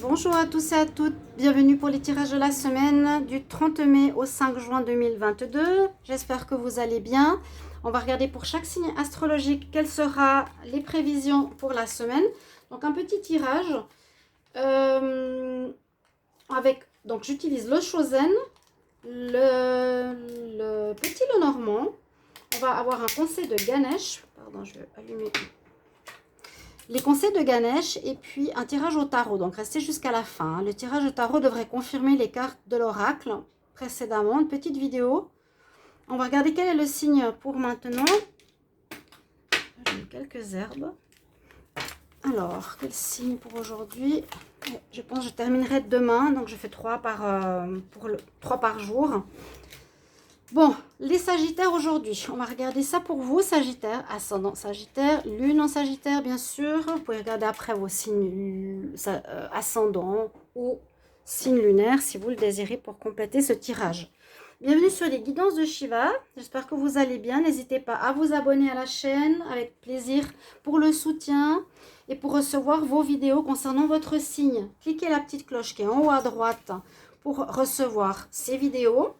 Bonjour à tous et à toutes, bienvenue pour les tirages de la semaine du 30 mai au 5 juin 2022. J'espère que vous allez bien. On va regarder pour chaque signe astrologique quelles seront les prévisions pour la semaine. Donc un petit tirage donc j'utilise le Chosen, le petit Lenormand. On va avoir un conseil de Ganesh. Pardon, je vais allumer les conseils de Ganesh et puis un tirage au tarot. Donc restez jusqu'à la fin. Le tirage au tarot devrait confirmer les cartes de l'oracle précédemment. Une petite vidéo. On va regarder quel est le signe pour maintenant. J'ai mis quelques herbes. Alors, quel signe pour aujourd'hui? Je pense que je terminerai demain. Donc je fais 3 par jour. Bon, les Sagittaires aujourd'hui, on va regarder ça pour vous, Sagittaire, ascendant Sagittaire, lune en Sagittaire bien sûr. Vous pouvez regarder après vos signes ascendants ou signes lunaires si vous le désirez pour compléter ce tirage. Bienvenue sur les guidances de Shiva, j'espère que vous allez bien. N'hésitez pas à vous abonner à la chaîne avec plaisir pour le soutien et pour recevoir vos vidéos concernant votre signe. Cliquez la petite cloche qui est en haut à droite pour recevoir ces vidéos.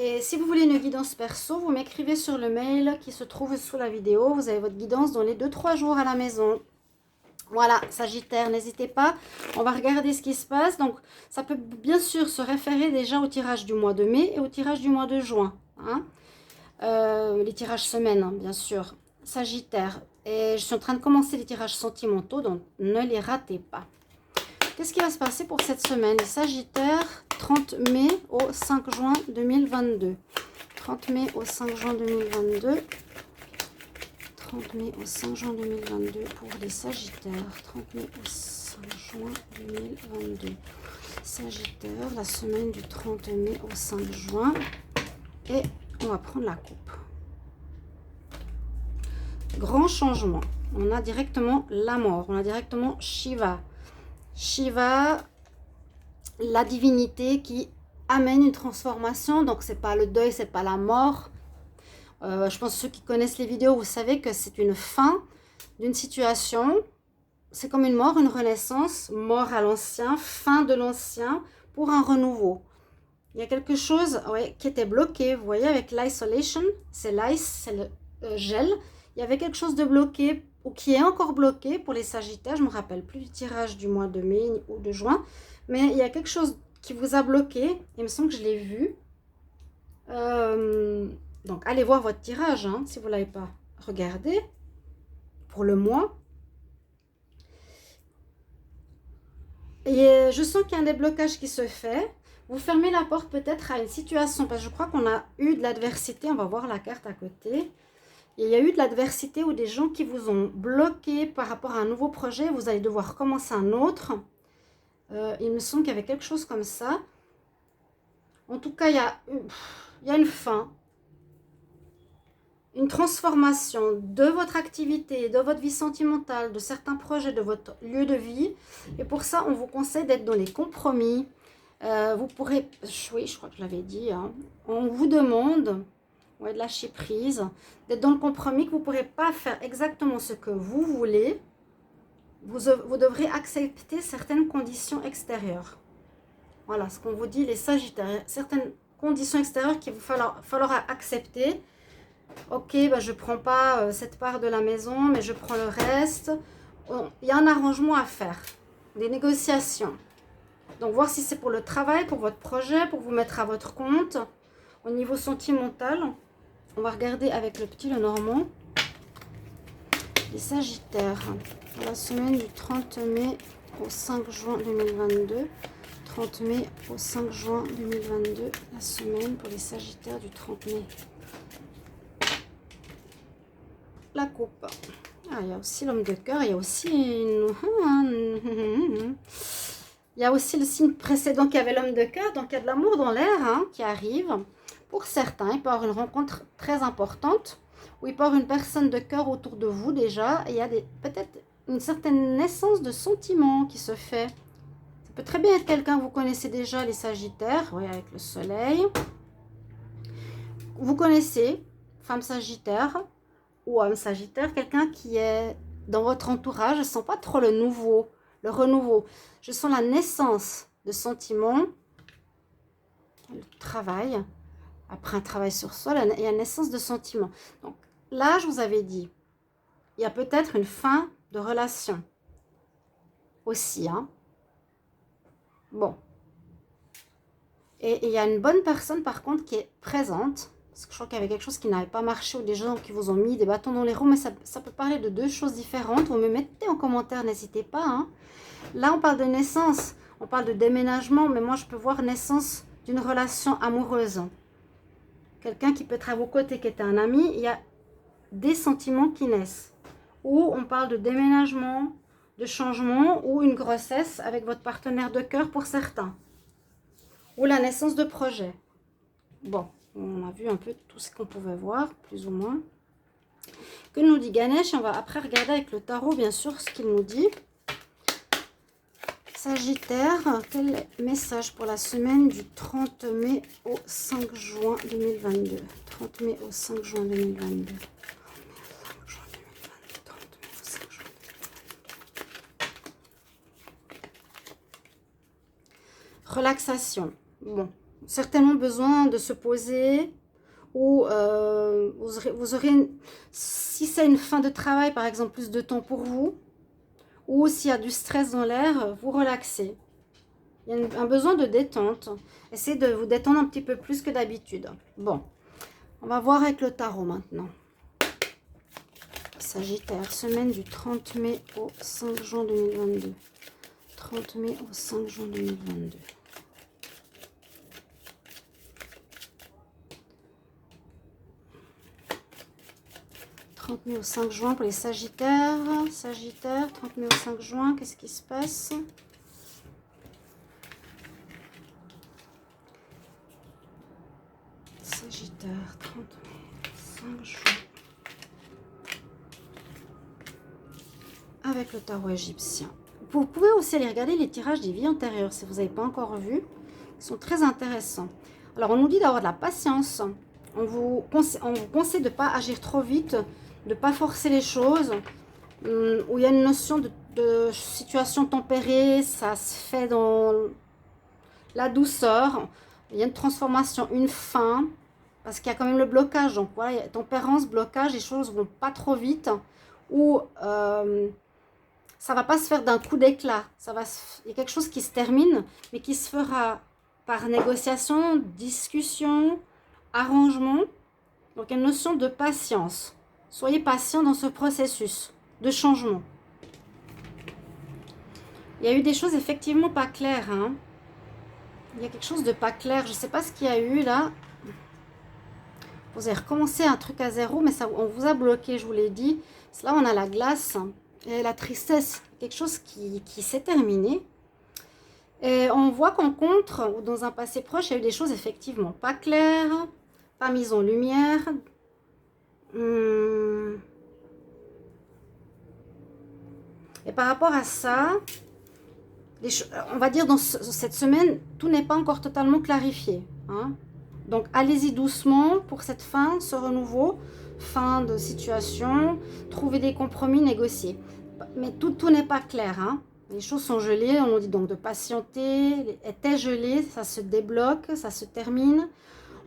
Et si vous voulez une guidance perso, vous m'écrivez sur le mail qui se trouve sous la vidéo. Vous avez votre guidance dans les 2-3 jours à la maison. Voilà, Sagittaire, n'hésitez pas. On va regarder ce qui se passe. Donc, ça peut bien sûr se référer déjà au tirage du mois de mai et au tirage du mois de juin. Hein. Les tirages semaines, hein, bien sûr. Sagittaire. Et je suis en train de commencer les tirages sentimentaux, donc ne les ratez pas. Qu'est-ce qui va se passer pour cette semaine? Les Sagittaires, 30 mai au 5 juin 2022. 30 mai au 5 juin 2022. 30 mai au 5 juin 2022 pour les Sagittaires. 30 mai au 5 juin 2022. Sagittaire, la semaine du 30 mai au 5 juin. Et on va prendre la coupe. Grand changement. On a directement la mort. On a directement Shiva. Shiva, la divinité qui amène une transformation. Donc, c'est pas le deuil, c'est pas la mort. Je pense que ceux qui connaissent les vidéos, vous savez que c'est une fin d'une situation. C'est comme une mort, une renaissance. Mort à l'ancien, fin de l'ancien pour un renouveau. Il y a quelque chose qui était bloqué. Vous voyez, avec l'isolation, c'est l'ice, c'est le gel. Il y avait quelque chose de bloqué ou qui est encore bloqué pour les Sagittaires. Je ne me rappelle plus du tirage du mois de mai ou de juin. Mais il y a quelque chose qui vous a bloqué. Il me semble que je l'ai vu. Donc, allez voir votre tirage hein, si vous ne l'avez pas regardé pour le mois. Et je sens qu'il y a un déblocage qui se fait. Vous fermez la porte peut-être à une situation. Parce que je crois qu'on a eu de l'adversité. On va voir la carte à côté. Et il y a eu de l'adversité ou des gens qui vous ont bloqué par rapport à un nouveau projet. Vous allez devoir commencer un autre. Il me semble qu'il y avait quelque chose comme ça. En tout cas, il y a une fin. Une transformation de votre activité, de votre vie sentimentale, de certains projets, de votre lieu de vie. Et pour ça, on vous conseille d'être dans les compromis. Vous pourrez... Oui, je crois que je l'avais dit. Hein, on vous demande... de lâcher prise, d'être dans le compromis, que vous ne pourrez pas faire exactement ce que vous voulez. Vous devrez accepter certaines conditions extérieures. Voilà ce qu'on vous dit, les Sagittaires. Certaines conditions extérieures qu'il vous falloir accepter. Ok, je ne prends pas cette part de la maison, mais je prends le reste. Il y a un arrangement à faire, des négociations. Donc, voir si c'est pour le travail, pour votre projet, pour vous mettre à votre compte. Au niveau sentimental, on va regarder avec le petit Lenormand. Les Sagittaires, la semaine du 30 mai au 5 juin 2022. 30 mai au 5 juin 2022, la semaine pour les Sagittaires du 30 mai. La coupe. Ah, il y a aussi l'homme de cœur, il y a aussi il y a aussi le signe précédent qui avait l'homme de cœur, donc il y a de l'amour dans l'air hein, qui arrive. Pour certains, il peut y avoir une rencontre très importante, où il peut y avoir une personne de cœur autour de vous déjà, et il y a peut-être une certaine naissance de sentiments qui se fait. Ça peut très bien être quelqu'un que vous connaissez déjà, les Sagittaires, oui, avec le soleil. Vous connaissez, femme Sagittaire, ou homme Sagittaire, quelqu'un qui est dans votre entourage, je ne sens pas trop le nouveau, le renouveau. Je sens la naissance de sentiments, le travail. Après un travail sur soi, il y a la naissance de sentiments. Donc là, je vous avais dit, il y a peut-être une fin de relation aussi. Hein. Bon. Et il y a une bonne personne, par contre, qui est présente. Parce que je crois qu'il y avait quelque chose qui n'avait pas marché ou des gens qui vous ont mis des bâtons dans les roues. Mais ça peut parler de deux choses différentes. Vous me mettez en commentaire, n'hésitez pas. Hein. Là, on parle de naissance. On parle de déménagement. Mais moi, je peux voir naissance d'une relation amoureuse. Quelqu'un qui peut être à vos côtés, qui était un ami. Il y a des sentiments qui naissent. Ou on parle de déménagement, de changement ou une grossesse avec votre partenaire de cœur pour certains. Ou la naissance de projet. Bon, on a vu un peu tout ce qu'on pouvait voir, plus ou moins. Que nous dit Ganesh? On va après regarder avec le tarot, bien sûr, ce qu'il nous dit. Sagittaire, quel message pour la semaine du 30 mai au 5 juin 2022? 30 mai au 5 juin 2022. Relaxation. Bon, certainement besoin de se poser ou vous aurez, si c'est une fin de travail, par exemple, plus de temps pour vous, ou s'il y a du stress dans l'air, vous relaxez. Il y a un besoin de détente. Essayez de vous détendre un petit peu plus que d'habitude. Bon, on va voir avec le tarot maintenant. Sagittaire, semaine du 30 mai au 5 juin 2022. 30 mai au 5 juin 2022. 30 mai au 5 juin pour les Sagittaires. Sagittaire, 30 mai au 5 juin, qu'est-ce qui se passe? Sagittaire, 30 mai, 5 juin. Avec le tarot égyptien. Vous pouvez aussi aller regarder les tirages des vies antérieures si vous n'avez pas encore vu. Ils sont très intéressants. Alors, on nous dit d'avoir de la patience. On vous conseille de ne pas agir trop vite, de ne pas forcer les choses. Où il y a une notion de situation tempérée, ça se fait dans la douceur. Il y a une transformation, une fin, parce qu'il y a quand même le blocage. Donc voilà, il y a tempérance, blocage, les choses ne vont pas trop vite. Ou ça ne va pas se faire d'un coup d'éclat. Il y a quelque chose qui se termine, mais qui se fera par négociation, discussion, arrangement. Donc il y a une notion de patience. Soyez patient dans ce processus de changement. Il y a eu des choses effectivement pas claires. Hein. Il y a quelque chose de pas clair. Je ne sais pas ce qu'il y a eu là. Vous avez recommencé un truc à zéro, mais ça, on vous a bloqué, je vous l'ai dit. Là, on a la glace et la tristesse. Quelque chose qui s'est terminé. Et on voit qu'en contre, ou dans un passé proche, il y a eu des choses effectivement pas claires, pas mises en lumière. Et par rapport à ça, on va dire dans cette semaine, tout n'est pas encore totalement clarifié. Hein. Donc allez-y doucement pour cette fin, ce renouveau, fin de situation, trouver des compromis, négocier. Mais tout n'est pas clair. Hein. Les choses sont gelées, on nous dit donc de patienter, était gelé, ça se débloque, ça se termine.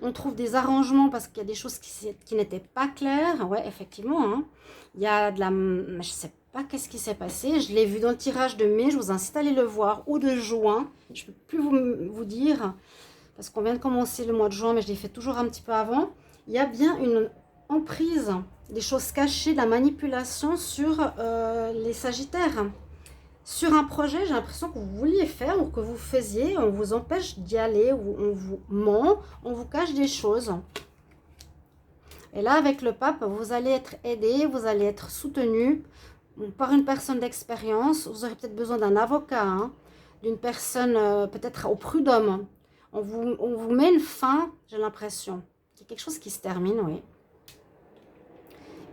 On trouve des arrangements parce qu'il y a des choses qui n'étaient pas claires. Ouais, effectivement. Hein. Il y a de la... Je ne sais pas qu'est-ce qui s'est passé. Je l'ai vu dans le tirage de mai. Je vous incite à aller le voir. Ou de juin. Je ne peux plus vous dire. Parce qu'on vient de commencer le mois de juin. Mais je l'ai fait toujours un petit peu avant. Il y a bien une emprise. Des choses cachées. De la manipulation sur les Sagittaires. Sur un projet, j'ai l'impression que vous vouliez faire ou que vous faisiez, on vous empêche d'y aller, ou on vous ment, on vous cache des choses. Et là, avec le pape, vous allez être aidé, vous allez être soutenu par une personne d'expérience. Vous aurez peut-être besoin d'un avocat, hein, d'une personne peut-être au prud'homme. On vous met une fin, j'ai l'impression. Il y a quelque chose qui se termine, oui.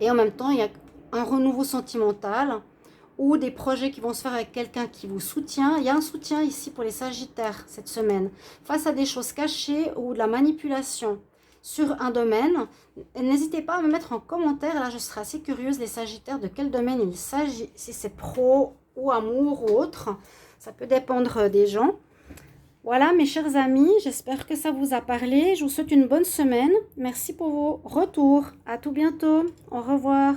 Et en même temps, il y a un renouveau sentimental, ou des projets qui vont se faire avec quelqu'un qui vous soutient. Il y a un soutien ici pour les Sagittaires cette semaine. Face à des choses cachées ou de la manipulation sur un domaine, n'hésitez pas à me mettre en commentaire. Là, je serai assez curieuse, les Sagittaires, de quel domaine il s'agit. Si c'est pro ou amour ou autre. Ça peut dépendre des gens. Voilà mes chers amis, j'espère que ça vous a parlé. Je vous souhaite une bonne semaine. Merci pour vos retours. À tout bientôt. Au revoir.